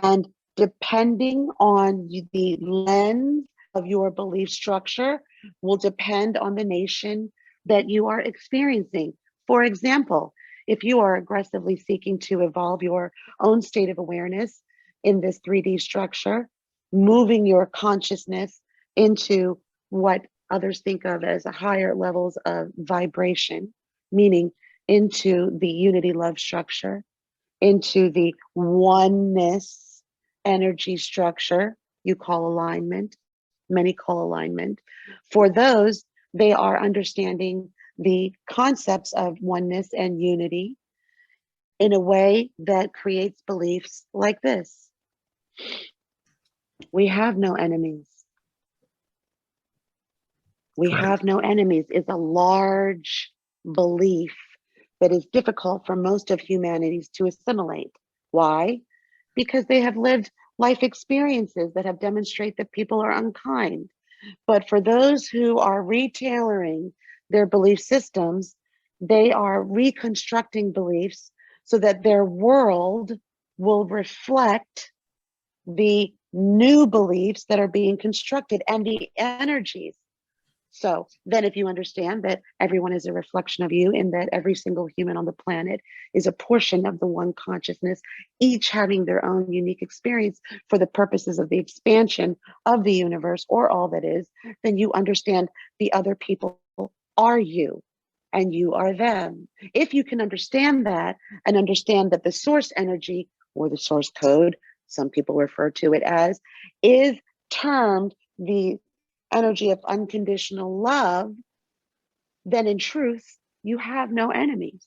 And depending on the lens of your belief structure will depend on the nation that you are experiencing. For example, if you are aggressively seeking to evolve your own state of awareness in this 3D structure, moving your consciousness into what others think of as higher levels of vibration, meaning into the unity love structure, into the oneness energy structure you call alignment, many call alignment. For those, they are understanding the concepts of oneness and unity in a way that creates beliefs like this. We have no enemies. We Correct. have no enemies is a large belief that is difficult for most of humanity to assimilate. Why? Because they have lived life experiences that have demonstrated that people are unkind. But for those who are retailoring their belief systems, they are reconstructing beliefs so that their world will reflect the new beliefs that are being constructed and the energies. So then if you understand that everyone is a reflection of you and that every single human on the planet is a portion of the one consciousness, each having their own unique experience for the purposes of the expansion of the universe or all that is, then you understand the other people are you and you are them. If you can understand that and understand that the source energy or the source code, some people refer to it as, is termed the energy of unconditional love, then in truth, you have no enemies.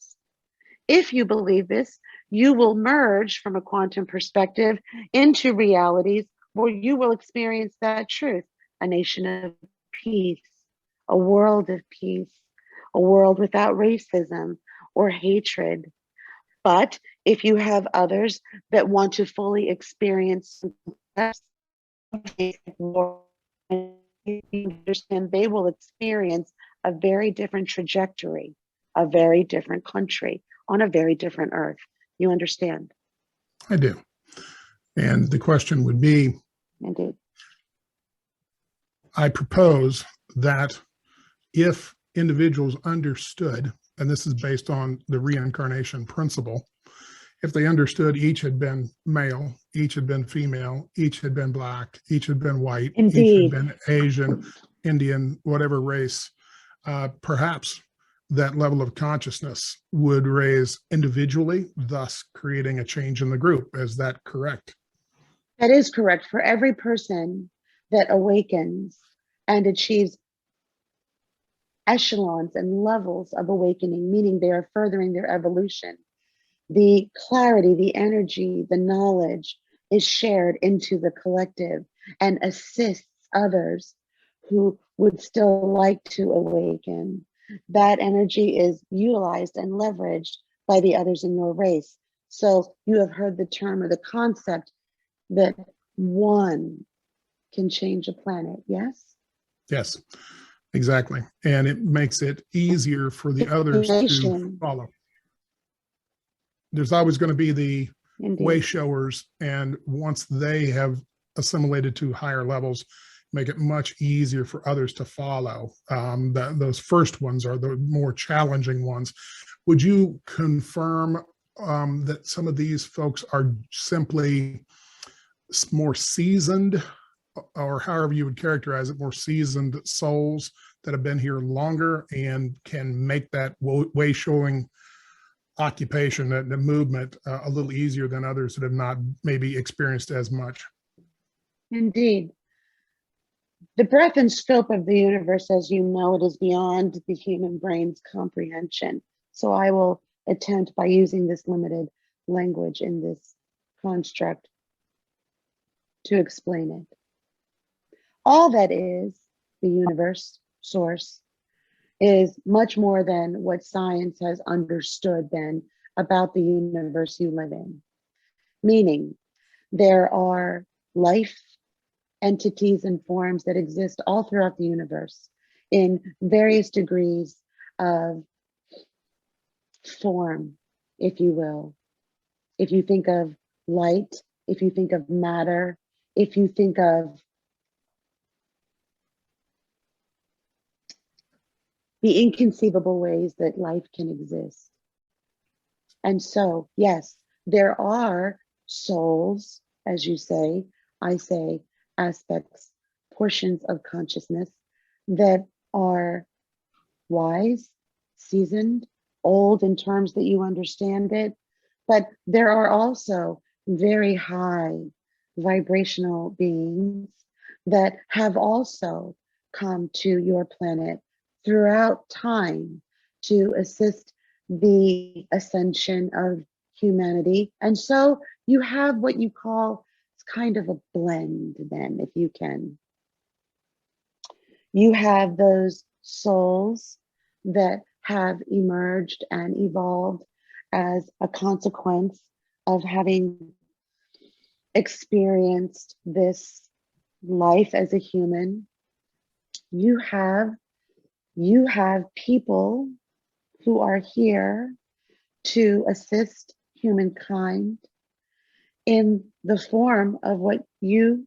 If you believe this, you will merge from a quantum perspective into realities where you will experience that truth, a nation of peace, a world of peace, a world without racism or hatred. But if you have others that want to fully experience war, you understand they will experience a very different trajectory, a very different country on a very different earth. You understand? I do. And the question would be, Indeed. I propose that if individuals understood, and this is based on the reincarnation principle, if they understood each had been male, each had been female, each had been black, each had been white, Indeed. each had been Asian, Indian, whatever race, perhaps that level of consciousness would raise individually, thus creating a change in the group. Is that correct? That is correct. For every person that awakens and achieves echelons and levels of awakening, meaning they are furthering their evolution, the clarity, the energy, the knowledge is shared into the collective and assists others who would still like to awaken. That energy is utilized and leveraged by the others in your race. So you have heard the term or the concept that one can change a planet, yes? Yes, exactly. And it makes it easier for the others to follow. There's always going to be the way showers, and once they have assimilated to higher levels, make it much easier for others to follow. Those first ones are the more challenging ones. Would you confirm that some of these folks are simply more seasoned, or however you would characterize it, more seasoned souls that have been here longer and can make that way showing occupation, the movement, a little easier than others that have not maybe experienced as much. Indeed. The breadth and scope of the universe, as you know, it is beyond the human brain's comprehension. So I will attempt by using this limited language in this construct to explain it. All that is the universe, source, is much more than what science has understood then about the universe you live in. Meaning, there are life entities and forms that exist all throughout the universe in various degrees of form, if you will. If you think of light, if you think of matter, if you think of the inconceivable ways that life can exist. And so, yes, there are souls, as you say, I say, aspects, portions of consciousness that are wise, seasoned, old in terms that you understand it. But there are also very high vibrational beings that have also come to your planet throughout time to assist the ascension of humanity. And so you have what you call, it's kind of a blend then, if you can. You have those souls that have emerged and evolved as a consequence of having experienced this life as a human. You have people who are here to assist humankind in the form of what you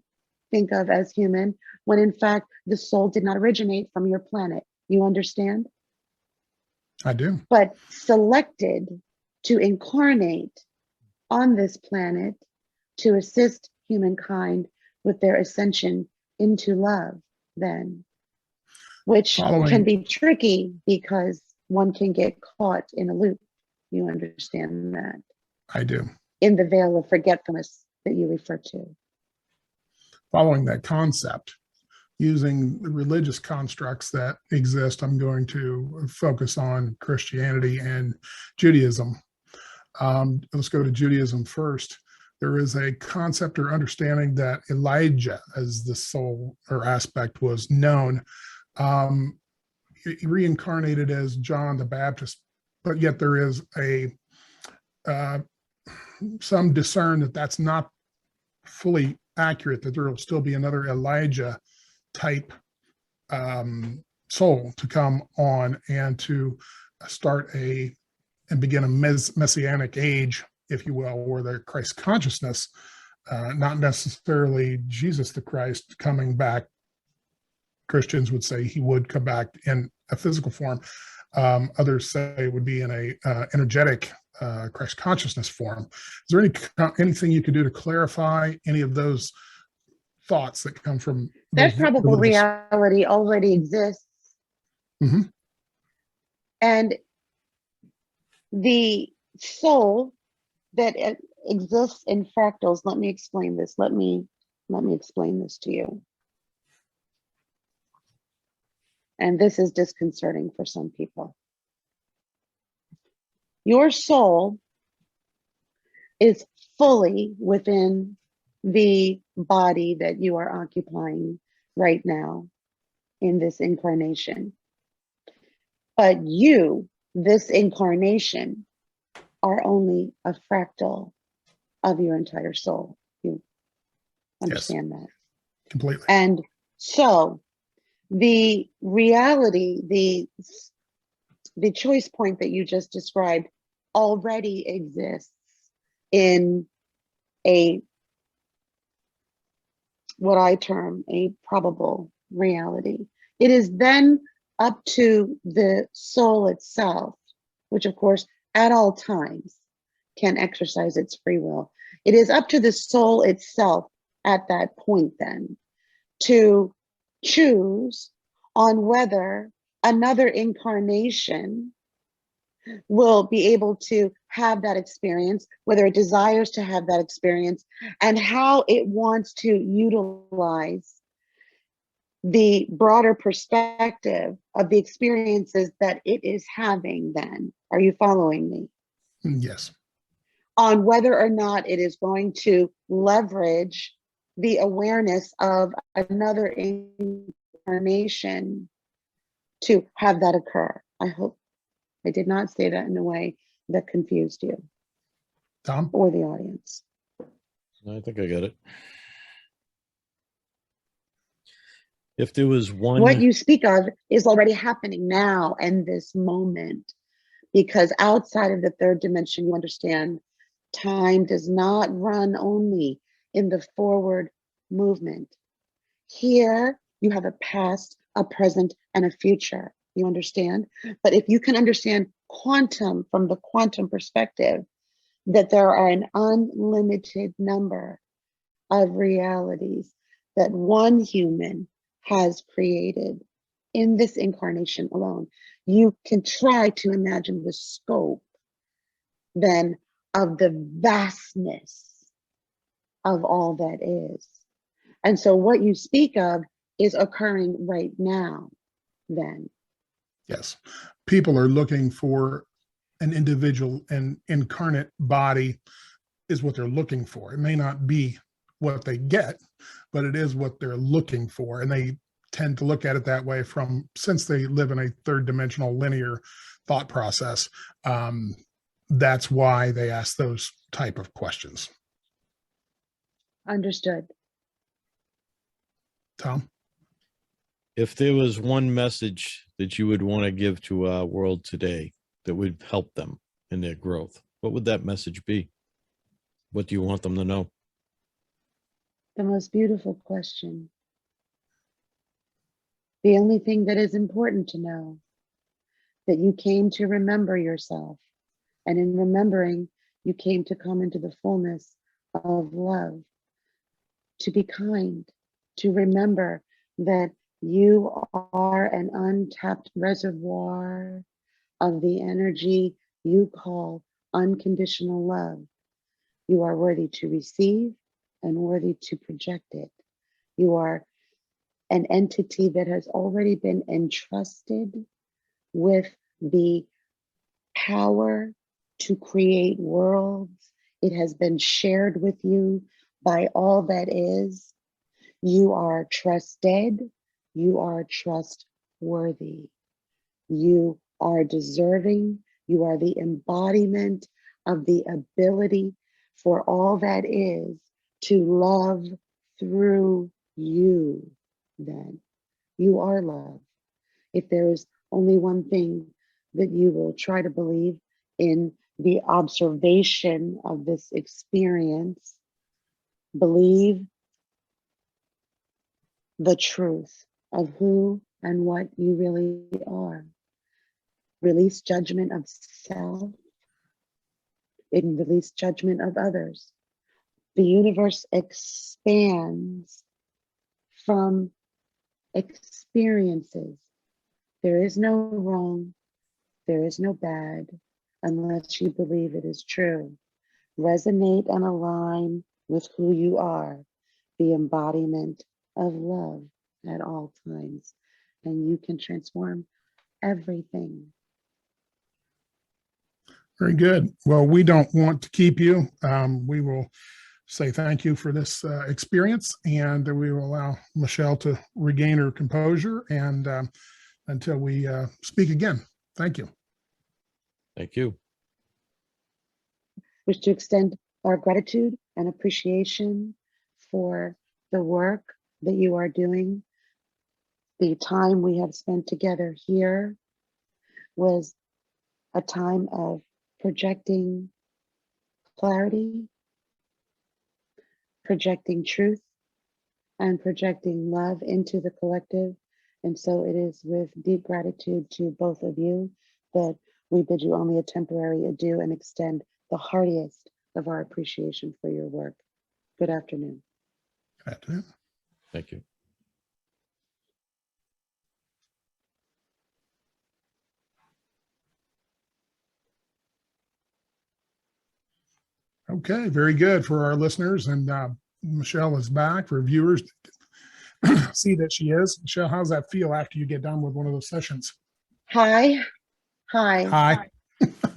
think of as human, when in fact the soul did not originate from your planet. You understand? I do. But selected to incarnate on this planet to assist humankind with their ascension into love, then, which can be tricky because one can get caught in a loop. You understand that? I do. In the veil of forgetfulness that you refer to. Following that concept, using the religious constructs that exist, I'm going to focus on Christianity and Judaism. Let's go to Judaism first. There is a concept or understanding that Elijah, as the soul or aspect was known, reincarnated as John the Baptist, but yet there is some discern that that's not fully accurate, that there will still be another Elijah type soul to come on and to start and begin a messianic age, if you will, where the Christ consciousness, not necessarily Jesus the Christ coming back. Christians would say he would come back in a physical form. Others say it would be in a energetic Christ consciousness form. Is there anything you could do to clarify any of those thoughts that come from that probable reality already exists? Mm-hmm. And the soul that exists in fractals, let me explain this. Let me explain this to you. And this is disconcerting for some people. Your soul is fully within the body that you are occupying right now in this incarnation. But you, this incarnation, are only a fractal of your entire soul. You understand that? Completely. And so the reality, the choice point that you just described already exists in what I term a probable reality. It is then up to the soul itself, which of course at all times can exercise its free will. It is up to the soul itself at that point then to choose on whether another incarnation will be able to have that experience, whether it desires to have that experience, and how it wants to utilize the broader perspective of the experiences that it is having then. Are you following me? Yes. On whether or not it is going to leverage the awareness of another incarnation to have that occur. I hope I did not say that in a way that confused you Tom? or the audience. I think I got it. If there was one, What you speak of is already happening now and this moment, because outside of the third dimension, you understand time does not run only in the forward movement. Here, you have a past, a present, and a future. You understand? But if you can understand quantum from the quantum perspective, that there are an unlimited number of realities that one human has created in this incarnation alone, you can try to imagine the scope then of the vastness of all that is. And so what you speak of is occurring right now then. Yes. People are looking for an individual and incarnate body is what they're looking for. It may not be what they get, but it is what they're looking for. And they tend to look at it that way since they live in a third dimensional linear thought process. That's why they ask those type of questions. Understood. Tom? if there was one message that you would want to give to our world today that would help them in their growth, what would that message be? What do you want them to know? The most beautiful question. The only thing that is important to know, that you came to remember yourself. And in remembering, you came to come into the fullness of love, to be kind, to remember that you are an untapped reservoir of the energy you call unconditional love. You are worthy to receive and worthy to project it. You are an entity that has already been entrusted with the power to create worlds. It has been shared with you by all that is. You are trusted. You are trustworthy. You are deserving. You are the embodiment of the ability for all that is to love through you. Then you are love. If there is only one thing that you will try to believe in the observation of this experience, believe the truth of who and what you really are. Release judgment of self and release judgment of others. The universe expands from experiences. There is no wrong, there is no bad, unless you believe it is true. Resonate and align with who you are, the embodiment of love at all times, and you can transform everything. Very good. Well, we don't want to keep you. We will say thank you for this experience, and we will allow Michelle to regain her composure and until we speak again. Thank you. Thank you. Wish to extend our gratitude and appreciation for the work that you are doing. The time we have spent together here was a time of projecting clarity, projecting truth, and projecting love into the collective. And so it is with deep gratitude to both of you that we bid you only a temporary adieu and extend the heartiest of our appreciation for your work. Good afternoon. Good afternoon. Thank you. Okay, very good for our listeners. And Michelle is back for viewers. See that she is. Michelle, how's that feel after you get done with one of those sessions? Hi. Hi.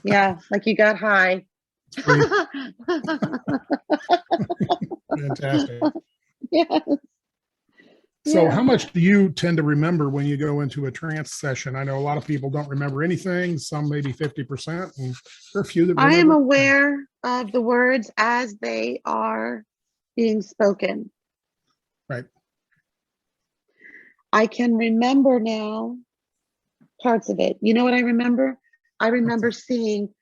Yeah, like you got high. It's free. Fantastic. Yes. So Yeah. how much do you tend to remember when you go into a trance session? I know a lot of people don't remember anything, some maybe 50%, and there are a few that I am remember. aware of the words as they are being spoken. Right. I can remember now parts of it. You know what I remember? I remember seeing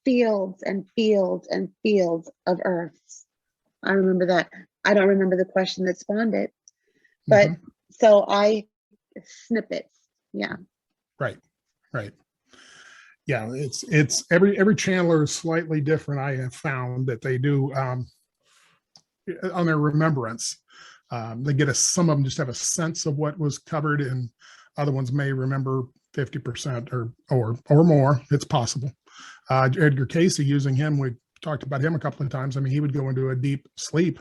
fields and fields and fields of earths. I remember that. I don't remember the question that spawned it, but so I snippets. Yeah. Right. Yeah, it's every channeler is slightly different. I have found that they do on their remembrance. They get some of them just have a sense of what was covered, and other ones may remember 50% or more. It's possible. Edgar Casey, using him, we talked about him a couple of times. I mean, he would go into a deep sleep,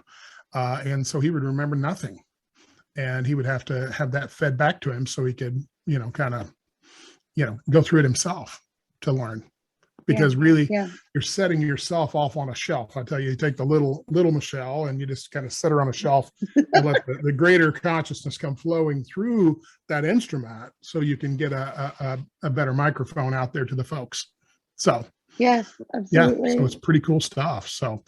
and so he would remember nothing, and he would have to have that fed back to him so he could, kind of, go through it himself to learn. Because really, you're setting yourself off on a shelf. I tell you, you take the little Michelle and you just kind of set her on a shelf and let the greater consciousness come flowing through that instrument, so you can get a better microphone out there to the folks. So yes, absolutely. So it's pretty cool stuff. So,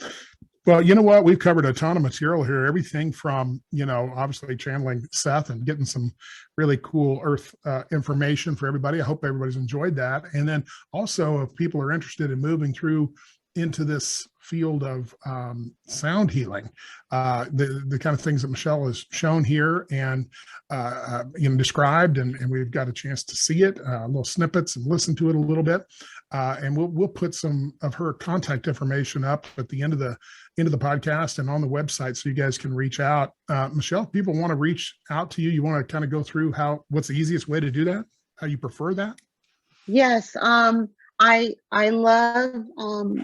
well, you know what? We've covered a ton of material here. Everything from, obviously channeling Seth and getting some really cool earth information for everybody. I hope everybody's enjoyed that. And then also, if people are interested in moving through into this field of sound healing, the kind of things that Michelle has shown here and described, and we've got a chance to see it, little snippets, and listen to it a little bit. And we'll put some of her contact information up at the end of the podcast and on the website, so you guys can reach out. Michelle, if people want to reach out to you, you want to kind of go through what's the easiest way to do that? How you prefer that? Yes. I love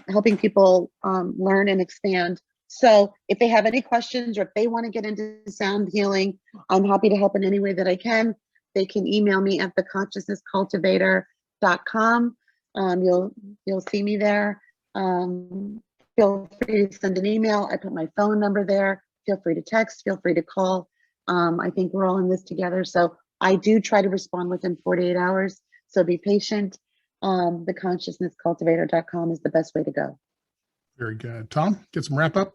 helping people learn and expand. So if they have any questions, or if they want to get into sound healing, I'm happy to help in any way that I can. They can email me at theconsciousnesscultivator.com. You'll see me there. Feel free to send an email. I put my phone number there. Feel free to text. Feel free to call. I think we're all in this together. So I do try to respond within 48 hours. So be patient. Theconsciousnesscultivator.com is the best way to go. Very good. Tom, get some wrap up.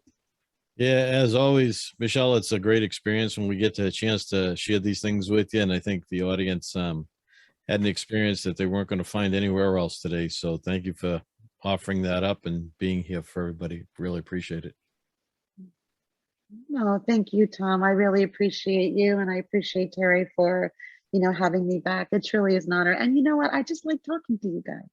Yeah, as always, Michelle, it's a great experience when we get a chance to share these things with you. And I think the audience had an experience that they weren't going to find anywhere else today. So thank you for offering that up and being here for everybody. Really appreciate it. No, thank you, Tom. I really appreciate you, and I appreciate Terry for, having me back. It truly is an honor. And you know what? I just like talking to you guys.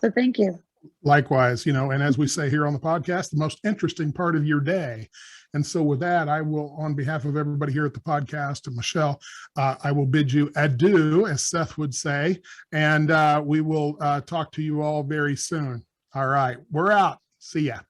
So thank you. Likewise, and as we say here on the podcast, the most interesting part of your day. And so with that, I will, on behalf of everybody here at the podcast and Michelle, I will bid you adieu, as Seth would say, and we will talk to you all very soon. All right, we're out. See ya.